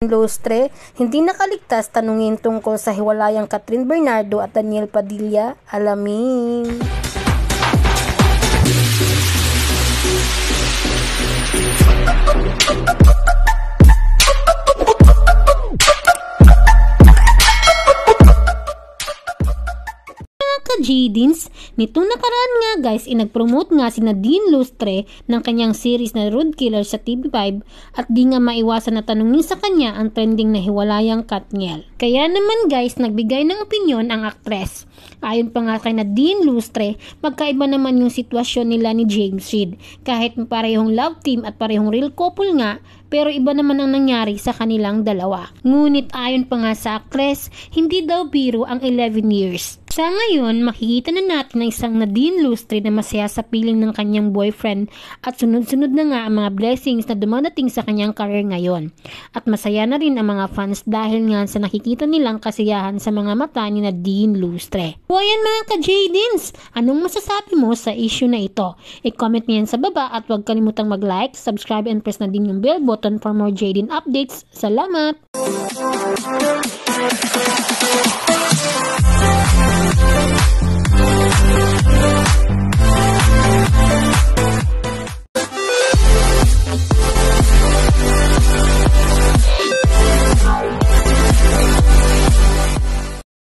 Lustre, hindi nakaligtas tanungin tungkol sa hiwalayang Catherine Bernardo at Daniel Padilla. Alamin. Jadins, nitong nakaraan nga guys, inag-promote nga si Nadine Lustre ng kanyang series na Road Killer sa TV5 at di nga maiwasan na tanungin sa kanya ang trending na hiwalayang Katniel. Kaya naman guys, nagbigay ng opinyon ang aktres. Ayon pa nga kay Nadine Lustre, magkaiba naman yung sitwasyon nila ni James Reid. Kahit parehong love team at parehong real couple nga, pero iba naman ang nangyari sa kanilang dalawa. Ngunit ayon pa nga sa aktres, hindi daw biro ang 11 years. Sa ngayon, makikita na natin ang isang Nadine Lustre na masaya sa piling ng kanyang boyfriend at sunod-sunod na nga ang mga blessings na dumadating sa kanyang career ngayon. At masaya na rin ang mga fans dahil nga sa nakikita nilang kasiyahan sa mga mata ni Nadine Lustre. So ayan mga ka-Jadins, anong masasabi mo sa issue na ito? I-comment niyo yan sa baba at huwag kalimutang mag-like, subscribe and press na din yung bell button for more Jadin updates. Salamat!